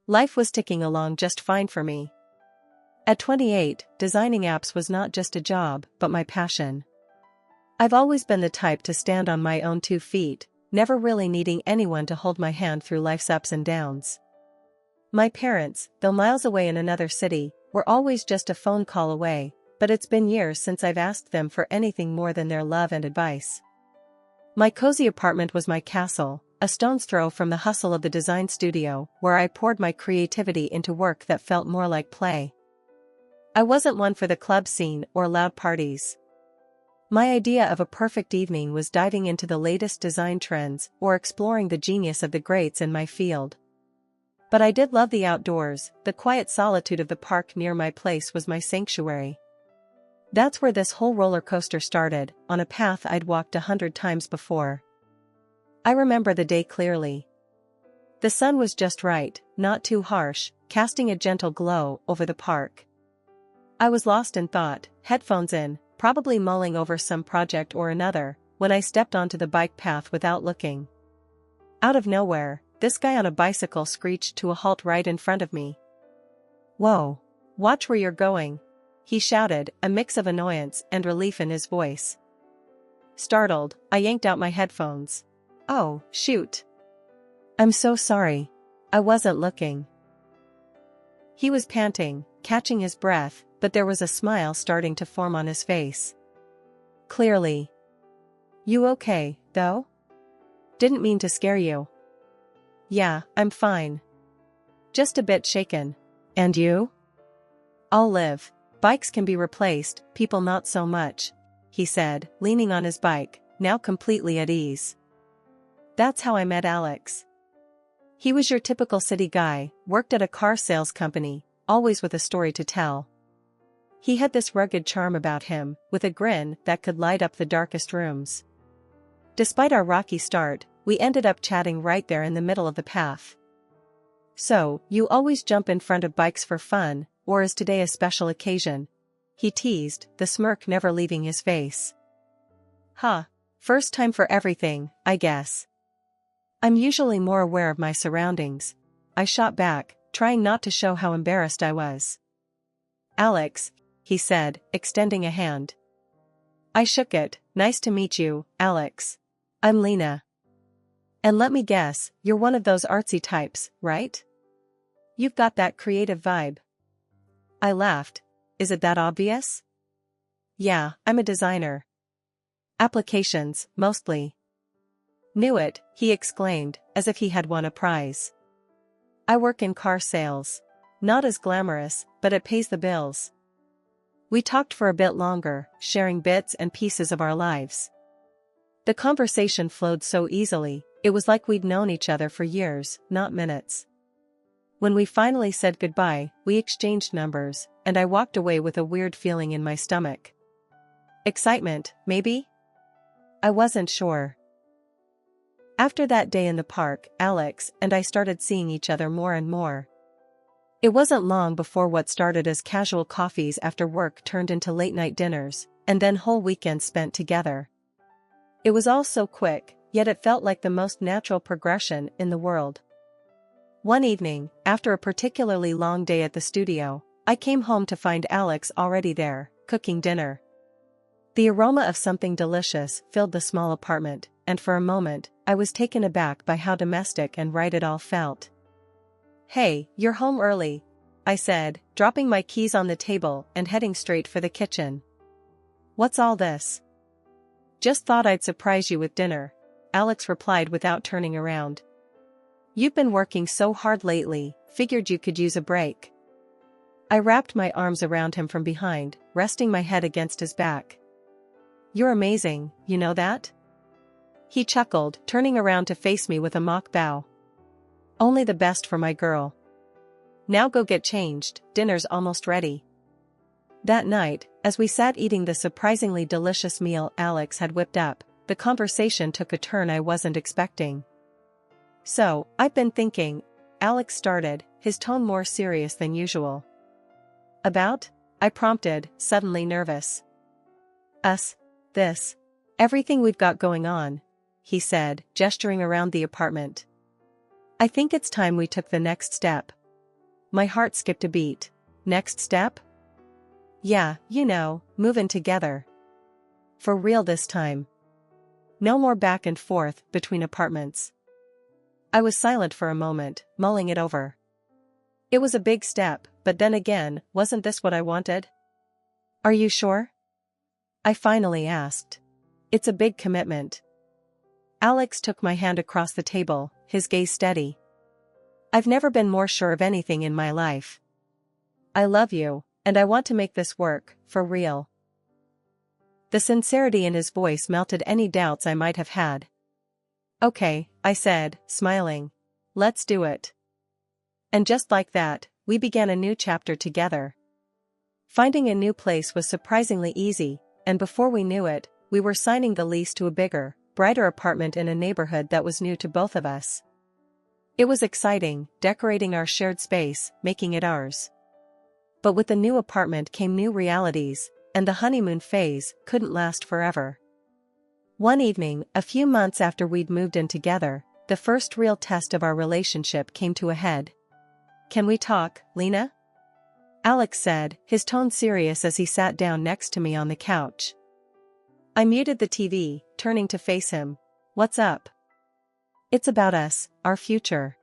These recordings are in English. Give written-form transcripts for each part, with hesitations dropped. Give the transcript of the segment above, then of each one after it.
Life was ticking along just fine for me. At 28, designing apps was not just a job, but my passion. I've always been the type to stand on my own 2 feet, never really needing anyone to hold my hand through life's ups and downs. My parents, though miles away in another city, were always just a phone call away, but it's been years since I've asked them for anything more than their love and advice. My cozy apartment was my castle, a stone's throw from the hustle of the design studio, where I poured my creativity into work that felt more like play. I wasn't one for the club scene or loud parties. My idea of a perfect evening was diving into the latest design trends or exploring the genius of the greats in my field. But I did love the outdoors. The quiet solitude of the park near my place was my sanctuary. That's where this whole roller coaster started, on a path I'd walked 100 times before. I remember the day clearly. The sun was just right, not too harsh, casting a gentle glow over the park. I was lost in thought, headphones in, probably mulling over some project or another, when I stepped onto the bike path without looking. Out of nowhere, this guy on a bicycle screeched to a halt right in front of me. "Whoa! Watch where you're going," he shouted, a mix of annoyance and relief in his voice. Startled, I yanked out my headphones. "Oh, shoot. I'm so sorry. I wasn't looking." He was panting, catching his breath, but there was a smile starting to form on his face. Clearly. "You okay, though? Didn't mean to scare you." "Yeah, I'm fine. Just a bit shaken. And you?" "I'll live. Bikes can be replaced, people not so much," he said, leaning on his bike, now completely at ease. That's how I met Alex. He was your typical city guy, worked at a car sales company, always with a story to tell. He had this rugged charm about him, with a grin that could light up the darkest rooms. Despite our rocky start, we ended up chatting right there in the middle of the path. "So, you always jump in front of bikes for fun, or is today a special occasion?" he teased, the smirk never leaving his face. "Huh. First time for everything, I guess. I'm usually more aware of my surroundings," I shot back, trying not to show how embarrassed I was. "Alex," he said, extending a hand. I shook it. "Nice to meet you, Alex. I'm Lena. And let me guess, you're one of those artsy types, right? You've got that creative vibe." I laughed. "Is it that obvious?" "Yeah, I'm a designer. Applications, mostly." "Knew it," he exclaimed, as if he had won a prize. "I work in car sales. Not as glamorous, but it pays the bills." We talked for a bit longer, sharing bits and pieces of our lives. The conversation flowed so easily, it was like we'd known each other for years, not minutes. When we finally said goodbye, we exchanged numbers, and I walked away with a weird feeling in my stomach. Excitement, maybe? I wasn't sure. After that day in the park, Alex and I started seeing each other more and more. It wasn't long before what started as casual coffees after work turned into late-night dinners, and then whole weekends spent together. It was all so quick, yet it felt like the most natural progression in the world. One evening, after a particularly long day at the studio, I came home to find Alex already there, cooking dinner. The aroma of something delicious filled the small apartment, and for a moment, I was taken aback by how domestic and right it all felt. "Hey, you're home early," I said, dropping my keys on the table and heading straight for the kitchen. "What's all this?" "Just thought I'd surprise you with dinner," Alex replied without turning around. "You've been working so hard lately, figured you could use a break." I wrapped my arms around him from behind, resting my head against his back. "You're amazing, you know that?" He chuckled, turning around to face me with a mock bow. "Only the best for my girl. Now go get changed, dinner's almost ready." That night, as we sat eating the surprisingly delicious meal Alex had whipped up, the conversation took a turn I wasn't expecting. "So, I've been thinking," Alex started, his tone more serious than usual. "About?" I prompted, suddenly nervous. "Us. This. Everything we've got going on," he said, gesturing around the apartment. "I think it's time we took the next step. My heart skipped a beat. Next step? Yeah, move in together. For real this time. No more back and forth between apartments. I was silent for a moment, mulling it over. It was a big step, but then again, wasn't this what I wanted? Are you sure? I finally asked. It's a big commitment. Alex took my hand across the table, his gaze steady. I've never been more sure of anything in my life. I love you, and I want to make this work, for real. The sincerity in his voice melted any doubts I might have had. Okay, I said, smiling. Let's do it. And just like that, we began a new chapter together. Finding a new place was surprisingly easy, and before we knew it, we were signing the lease to a bigger, brighter apartment in a neighborhood that was new to both of us. It was exciting, decorating our shared space, making it ours. But with the new apartment came new realities, and the honeymoon phase couldn't last forever. One evening, a few months after we'd moved in together, the first real test of our relationship came to a head. Can we talk, Lena? Alex said, his tone serious as he sat down next to me on the couch. I muted the TV, turning to face him. What's up? It's about us, our future.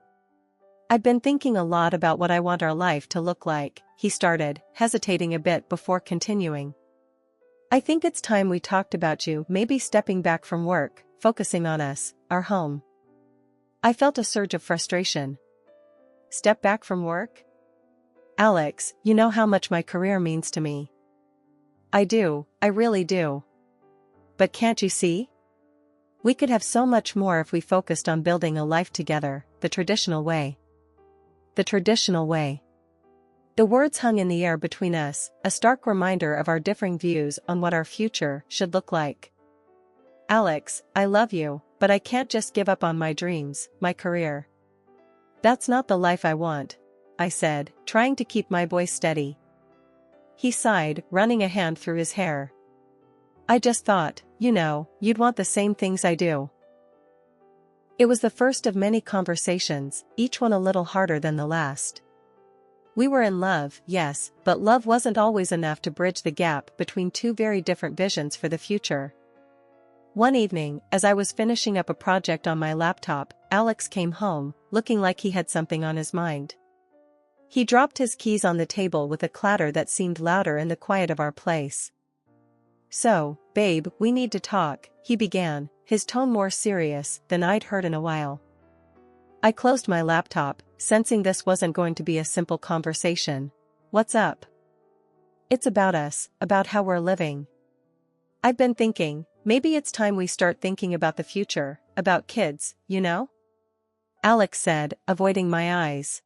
I've been thinking a lot about what I want our life to look like, he started, hesitating a bit before continuing. I think it's time we talked about you maybe stepping back from work, focusing on us, our home. I felt a surge of frustration. Step back from work? Alex, you know how much my career means to me. I do, I really do. But can't you see? We could have so much more if we focused on building a life together, the traditional way. The traditional way. The words hung in the air between us, a stark reminder of our differing views on what our future should look like. Alex, I love you, but I can't just give up on my dreams, my career. That's not the life I want, I said, trying to keep my voice steady. He sighed, running a hand through his hair. I just thought, you'd want the same things I do. It was the first of many conversations, each one a little harder than the last. We were in love, yes, but love wasn't always enough to bridge the gap between two very different visions for the future. One evening, as I was finishing up a project on my laptop, Alex came home, looking like he had something on his mind. He dropped his keys on the table with a clatter that seemed louder in the quiet of our place. So, babe, we need to talk, he began, his tone more serious than I'd heard in a while. I closed my laptop, sensing this wasn't going to be a simple conversation. What's up? It's about us, about how we're living. I've been thinking, maybe it's time we start thinking about the future, about kids, Alex said, avoiding my eyes.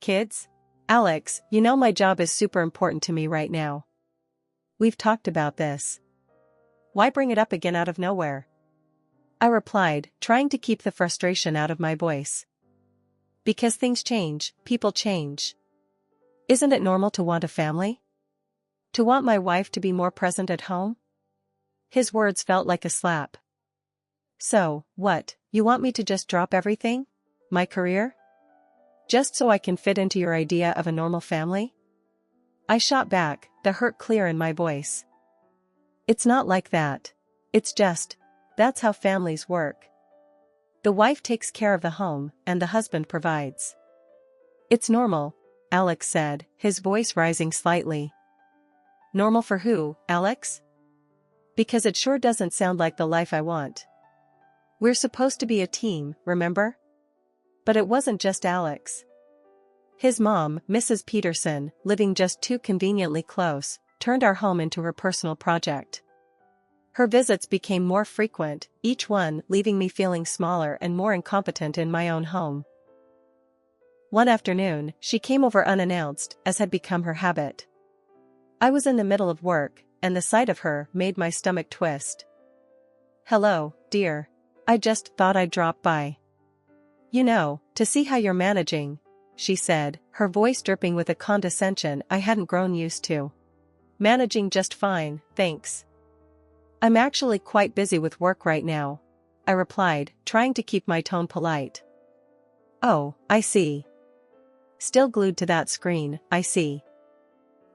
Kids? Alex, my job is super important to me right now. We've talked about this. Why bring it up again out of nowhere? I replied, trying to keep the frustration out of my voice. Because things change, people change. Isn't it normal to want a family? To want my wife to be more present at home? His words felt like a slap. So, what, you want me to just drop everything? My career? Just so I can fit into your idea of a normal family? I shot back, the hurt clear in my voice. It's not like that. It's just, that's how families work. The wife takes care of the home, and the husband provides. It's normal, Alex said, his voice rising slightly. Normal for who, Alex? Because it sure doesn't sound like the life I want. We're supposed to be a team, remember? But it wasn't just Alex. His mom, Mrs. Peterson, living just too conveniently close, turned our home into her personal project. Her visits became more frequent, each one leaving me feeling smaller and more incompetent in my own home. One afternoon, she came over unannounced, as had become her habit. I was in the middle of work, and the sight of her made my stomach twist. Hello, dear. I just thought I'd drop by. To see how you're managing, she said, her voice dripping with a condescension I hadn't grown used to. Managing just fine, thanks. I'm actually quite busy with work right now, I replied, trying to keep my tone polite. Oh, I see. Still glued to that screen, I see.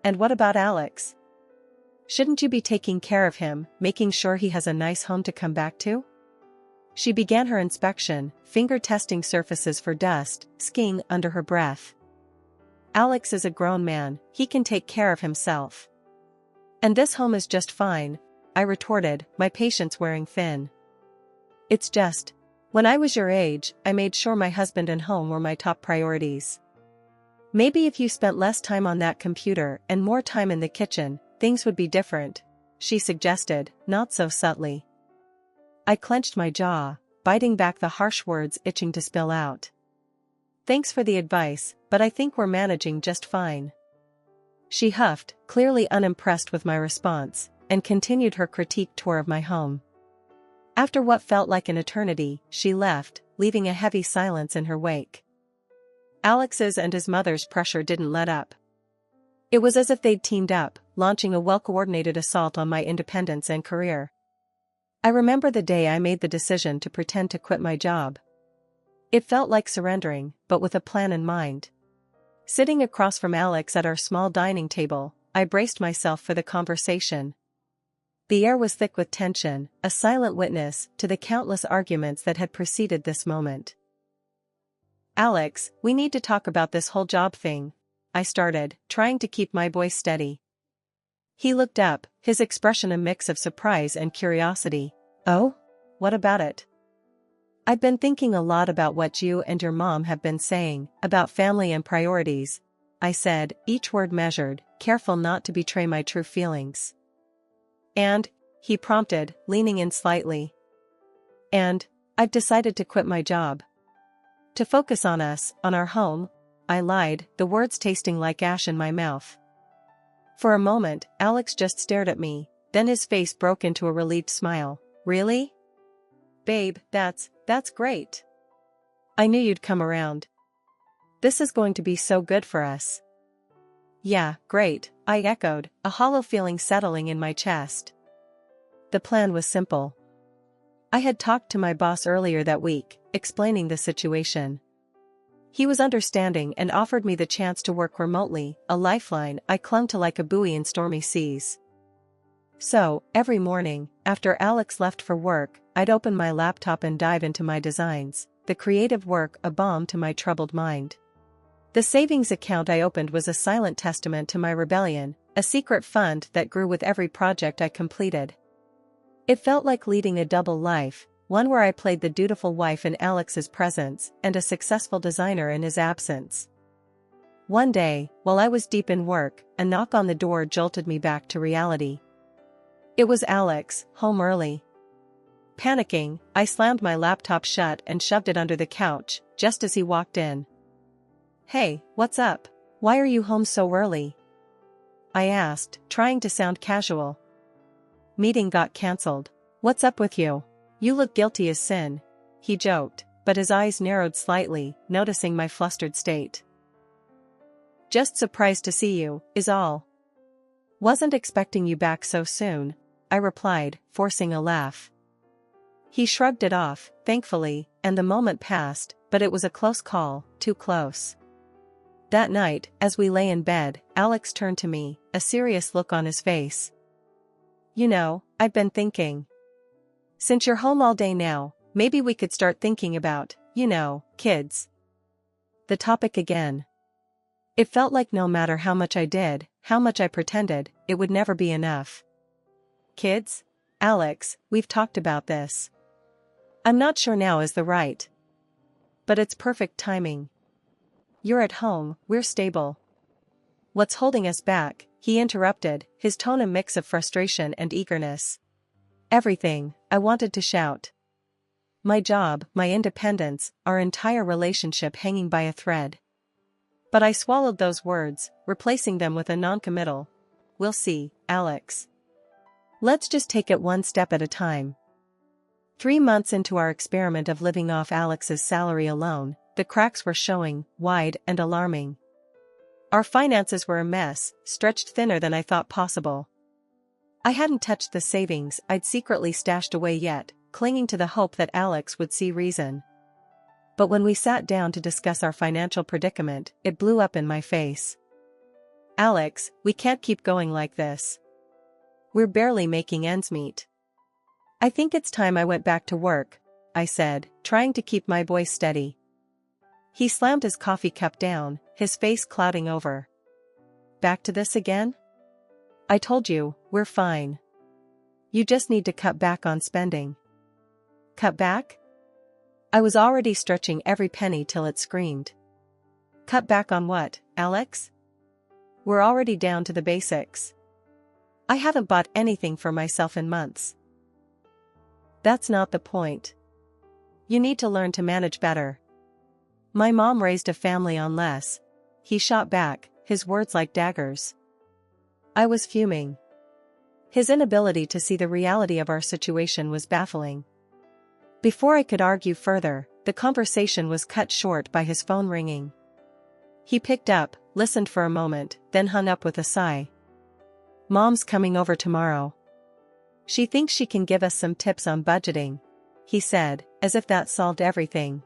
And what about Alex? Shouldn't you be taking care of him, making sure he has a nice home to come back to? She began her inspection, finger testing surfaces for dust, skiing under her breath. Alex is a grown man, he can take care of himself. And this home is just fine, I retorted, my patience wearing thin. It's just, when I was your age, I made sure my husband and home were my top priorities. Maybe if you spent less time on that computer and more time in the kitchen, things would be different, she suggested, not so subtly. I clenched my jaw, biting back the harsh words itching to spill out. Thanks for the advice, but I think we're managing just fine. She huffed, clearly unimpressed with my response, and continued her critique tour of my home. After what felt like an eternity, she left, leaving a heavy silence in her wake. Alex's and his mother's pressure didn't let up. It was as if they'd teamed up, launching a well-coordinated assault on my independence and career. I remember the day I made the decision to pretend to quit my job. It felt like surrendering, but with a plan in mind. Sitting across from Alex at our small dining table, I braced myself for the conversation. The air was thick with tension, a silent witness to the countless arguments that had preceded this moment. Alex, we need to talk about this whole job thing, I started, trying to keep my voice steady. He looked up, his expression a mix of surprise and curiosity. Oh? What about it? I've been thinking a lot about what you and your mom have been saying, about family and priorities, I said, each word measured, careful not to betray my true feelings. And, he prompted, leaning in slightly. And, I've decided to quit my job. To focus on us, on our home, I lied, the words tasting like ash in my mouth. For a moment, Alex just stared at me, then his face broke into a relieved smile. Really? Babe, that's great. I knew you'd come around. This is going to be so good for us. Yeah, great, I echoed, a hollow feeling settling in my chest. The plan was simple. I had talked to my boss earlier that week, explaining the situation. He was understanding and offered me the chance to work remotely, a lifeline I clung to like a buoy in stormy seas. So, every morning, after Alex left for work, I'd open my laptop and dive into my designs, the creative work a balm to my troubled mind. The savings account I opened was a silent testament to my rebellion, a secret fund that grew with every project I completed. It felt like leading a double life, one where I played the dutiful wife in Alex's presence and a successful designer in his absence. One day, while I was deep in work, a knock on the door jolted me back to reality. It was Alex, home early. Panicking, I slammed my laptop shut and shoved it under the couch, just as he walked in. Hey, what's up? Why are you home so early? I asked, trying to sound casual. Meeting got cancelled. What's up with you? You look guilty as sin, he joked, but his eyes narrowed slightly, noticing my flustered state. Just surprised to see you, is all. Wasn't expecting you back so soon, I replied, forcing a laugh. He shrugged it off, thankfully, and the moment passed, but it was a close call, too close. That night, as we lay in bed, Alex turned to me, a serious look on his face. You know, I've been thinking. Since you're home all day now, maybe we could start thinking about, kids. The topic again. It felt like no matter how much I did, how much I pretended, it would never be enough. Kids? Alex, we've talked about this. I'm not sure now is the right. But it's perfect timing. You're at home, we're stable. What's holding us back? He interrupted, his tone a mix of frustration and eagerness. Everything, I wanted to shout. My job, my independence, our entire relationship hanging by a thread. But I swallowed those words, replacing them with a non-committal. We'll see, Alex. Let's just take it one step at a time. 3 months into our experiment of living off Alex's salary alone, the cracks were showing, wide and alarming. Our finances were a mess, stretched thinner than I thought possible. I hadn't touched the savings I'd secretly stashed away yet, clinging to the hope that Alex would see reason. But when we sat down to discuss our financial predicament, it blew up in my face. Alex, we can't keep going like this. We're barely making ends meet. I think it's time I went back to work, I said, trying to keep my voice steady. He slammed his coffee cup down, his face clouding over. Back to this again? I told you, we're fine. You just need to cut back on spending. Cut back? I was already stretching every penny till it screamed. Cut back on what, Alex? We're already down to the basics. I haven't bought anything for myself in months. That's not the point. You need to learn to manage better. My mom raised a family on less. He shot back, his words like daggers. I was fuming. His inability to see the reality of our situation was baffling. Before I could argue further, the conversation was cut short by his phone ringing. He picked up, listened for a moment, then hung up with a sigh. Mom's coming over tomorrow. She thinks she can give us some tips on budgeting, he said, as if that solved everything.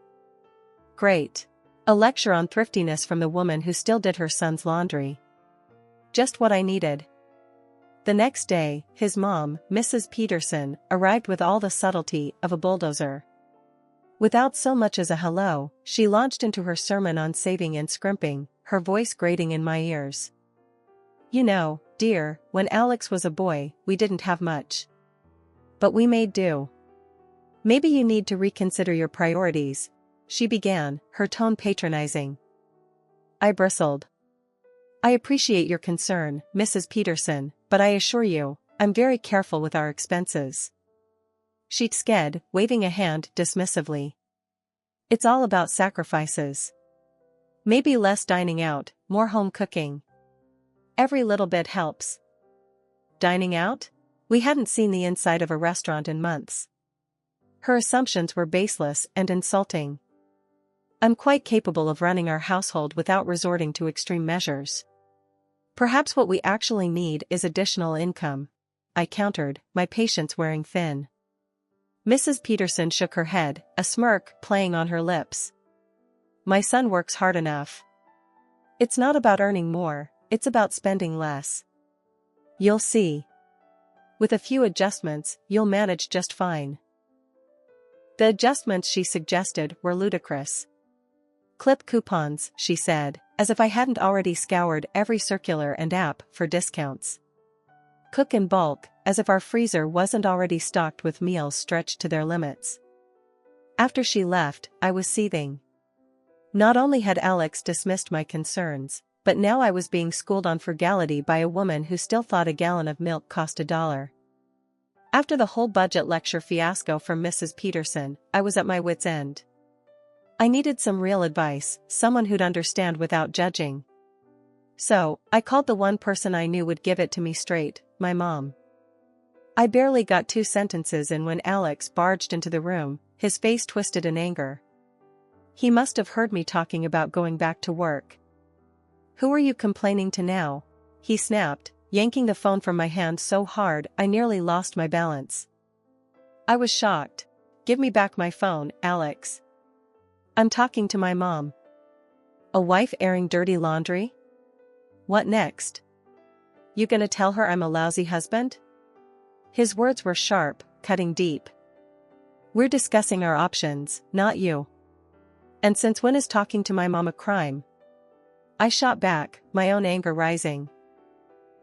Great. A lecture on thriftiness from the woman who still did her son's laundry. Just what I needed. The next day, his mom, Mrs. Peterson, arrived with all the subtlety of a bulldozer. Without so much as a hello, she launched into her sermon on saving and scrimping, her voice grating in my ears. You know, dear, when Alex was a boy, we didn't have much. But we made do. Maybe you need to reconsider your priorities, she began, her tone patronizing. I bristled. I appreciate your concern, Mrs. Peterson, but I assure you, I'm very careful with our expenses. She sked, waving a hand dismissively. It's all about sacrifices. Maybe less dining out, more home cooking. Every little bit helps. Dining out? We hadn't seen the inside of a restaurant in months. Her assumptions were baseless and insulting. I'm quite capable of running our household without resorting to extreme measures. Perhaps what we actually need is additional income, I countered, my patience wearing thin. Mrs. Peterson shook her head, a smirk playing on her lips. My son works hard enough. It's not about earning more, it's about spending less. You'll see. With a few adjustments, you'll manage just fine. The adjustments she suggested were ludicrous. Clip coupons, she said, as if I hadn't already scoured every circular and app for discounts. Cook in bulk, as if our freezer wasn't already stocked with meals stretched to their limits. After she left, I was seething. Not only had Alex dismissed my concerns, but now I was being schooled on frugality by a woman who still thought a gallon of milk cost $1. After the whole budget lecture fiasco from Mrs. Peterson, I was at my wit's end. I needed some real advice, someone who'd understand without judging. So, I called the one person I knew would give it to me straight, my mom. I barely got 2 sentences in when Alex barged into the room, his face twisted in anger. He must have heard me talking about going back to work. Who are you complaining to now? He snapped, yanking the phone from my hand so hard I nearly lost my balance. I was shocked. Give me back my phone, Alex. I'm talking to my mom. A wife airing dirty laundry? What next? You gonna tell her I'm a lousy husband? His words were sharp, cutting deep. We're discussing our options, not you. And since when is talking to my mom a crime? I shot back, my own anger rising.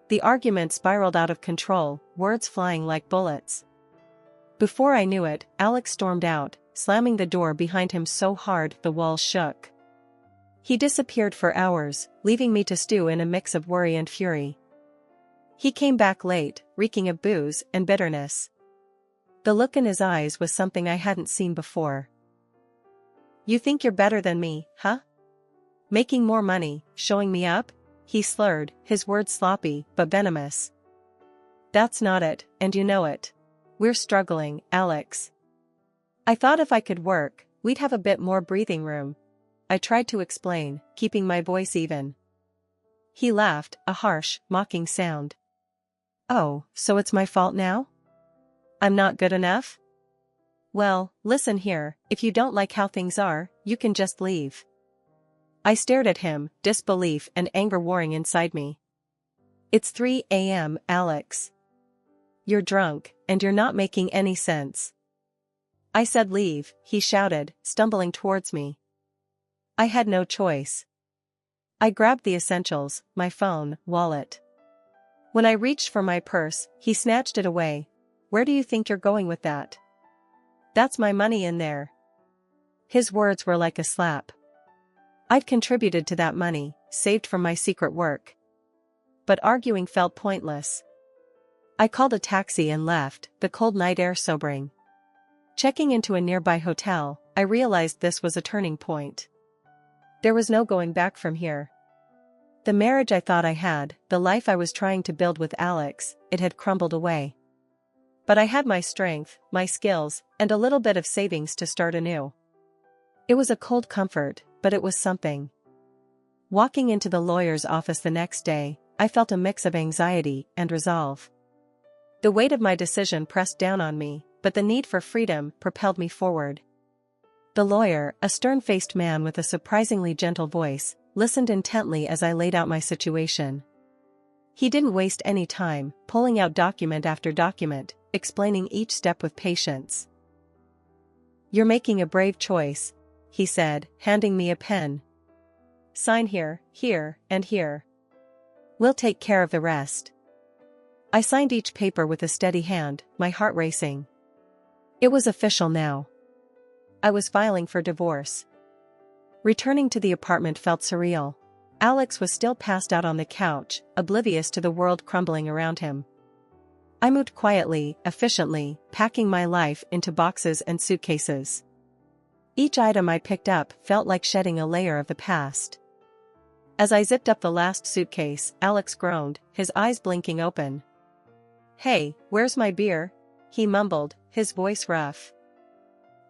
The argument spiraled out of control, words flying like bullets. Before I knew it, Alex stormed out, slamming the door behind him so hard the walls shook. He disappeared for hours, leaving me to stew in a mix of worry and fury. He came back late, reeking of booze and bitterness. The look in his eyes was something I hadn't seen before. You think you're better than me, huh? Making more money, showing me up? He slurred, his words sloppy but venomous. That's not it, and you know it. We're struggling, Alex. I thought if I could work, we'd have a bit more breathing room. I tried to explain, keeping my voice even. He laughed, a harsh, mocking sound. Oh, so it's my fault now? I'm not good enough? Well, listen here, if you don't like how things are, you can just leave. I stared at him, disbelief and anger warring inside me. It's 3 a.m., Alex. You're drunk, and you're not making any sense. I said leave, he shouted, stumbling towards me. I had no choice. I grabbed the essentials, my phone, wallet. When I reached for my purse, he snatched it away. Where do you think you're going with that? That's my money in there. His words were like a slap. I'd contributed to that money, saved from my secret work. But arguing felt pointless. I called a taxi and left, the cold night air sobering. Checking into a nearby hotel, I realized this was a turning point. There was no going back from here. The marriage I thought I had, the life I was trying to build with Alex, it had crumbled away. But I had my strength, my skills, and a little bit of savings to start anew. It was a cold comfort, but it was something. Walking into the lawyer's office the next day, I felt a mix of anxiety and resolve. The weight of my decision pressed down on me, but the need for freedom propelled me forward. The lawyer, a stern-faced man with a surprisingly gentle voice, listened intently as I laid out my situation. He didn't waste any time, pulling out document after document, explaining each step with patience. You're making a brave choice, he said, handing me a pen. Sign here, here, and here. We'll take care of the rest. I signed each paper with a steady hand, my heart racing. It was official now. I was filing for divorce. Returning to the apartment felt surreal. Alex was still passed out on the couch, oblivious to the world crumbling around him. I moved quietly, efficiently, packing my life into boxes and suitcases. Each item I picked up felt like shedding a layer of the past. As I zipped up the last suitcase, Alex groaned, his eyes blinking open. Hey, where's my beer? He mumbled, his voice rough.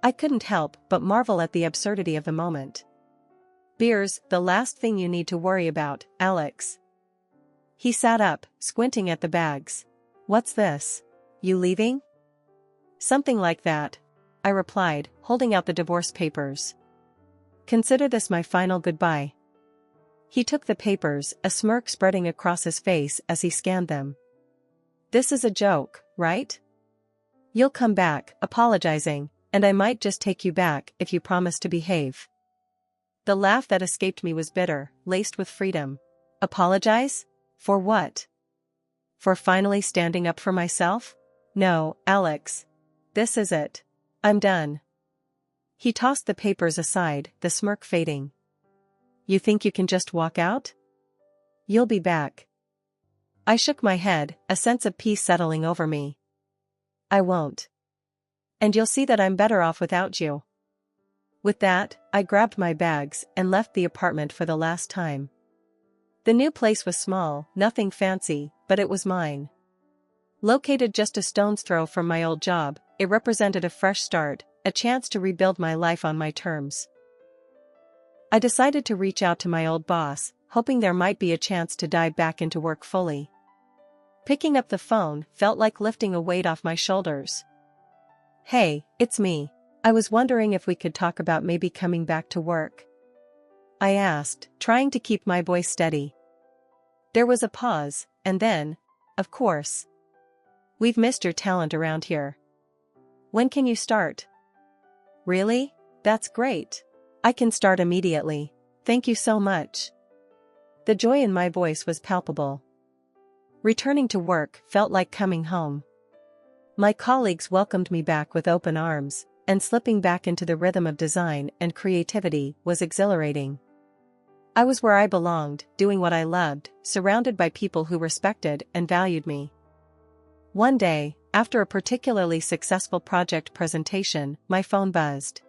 I couldn't help but marvel at the absurdity of the moment. Beer's the last thing you need to worry about, Alex. He sat up, squinting at the bags. What's this? You leaving? Something like that, I replied, holding out the divorce papers. Consider this my final goodbye. He took the papers, a smirk spreading across his face as he scanned them. This is a joke, right? You'll come back, apologizing, and I might just take you back if you promise to behave. The laugh that escaped me was bitter, laced with freedom. Apologize? For what? For finally standing up for myself? No, Alex. This is it. I'm done. He tossed the papers aside, the smirk fading. You think you can just walk out? You'll be back. I shook my head, a sense of peace settling over me. I won't. And you'll see that I'm better off without you. With that, I grabbed my bags and left the apartment for the last time. The new place was small, nothing fancy, but it was mine. Located just a stone's throw from my old job, it represented a fresh start, a chance to rebuild my life on my terms. I decided to reach out to my old boss, hoping there might be a chance to dive back into work fully. Picking up the phone felt like lifting a weight off my shoulders. Hey, it's me. I was wondering if we could talk about maybe coming back to work. I asked, trying to keep my voice steady. There was a pause, and then, of course. We've missed your talent around here. When can you start? Really? That's great. I can start immediately. Thank you so much. The joy in my voice was palpable. Returning to work felt like coming home. My colleagues welcomed me back with open arms, and slipping back into the rhythm of design and creativity was exhilarating. I was where I belonged, doing what I loved, surrounded by people who respected and valued me. One day, after a particularly successful project presentation, my phone buzzed.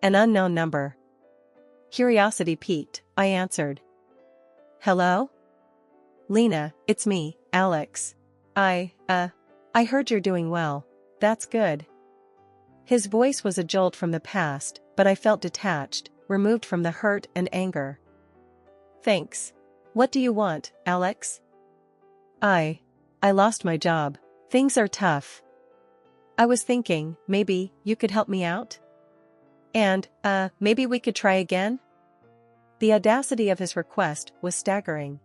An unknown number. Curiosity piqued, I answered. Hello? Lena, it's me, Alex. I heard you're doing well. That's good. His voice was a jolt from the past, but I felt detached, removed from the hurt and anger. Thanks. What do you want, Alex? I lost my job. Things are tough. I was thinking, maybe you could help me out? And, maybe we could try again? The audacity of his request was staggering.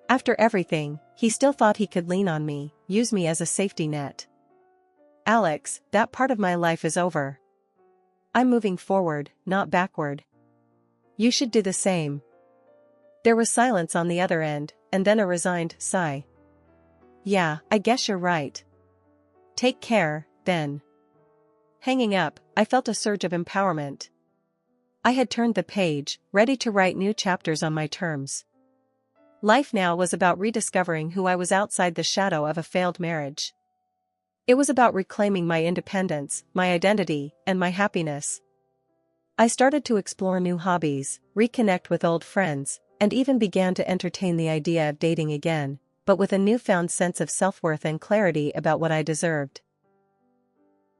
After everything, he still thought he could lean on me, use me as a safety net. Alex, that part of my life is over. I'm moving forward, not backward. You should do the same. There was silence on the other end, and then a resigned sigh. Yeah, I guess you're right. Take care, then. Hanging up, I felt a surge of empowerment. I had turned the page, ready to write new chapters on my terms. Life now was about rediscovering who I was outside the shadow of a failed marriage. It was about reclaiming my independence, my identity, and my happiness. I started to explore new hobbies, reconnect with old friends, and even began to entertain the idea of dating again, but with a newfound sense of self-worth and clarity about what I deserved.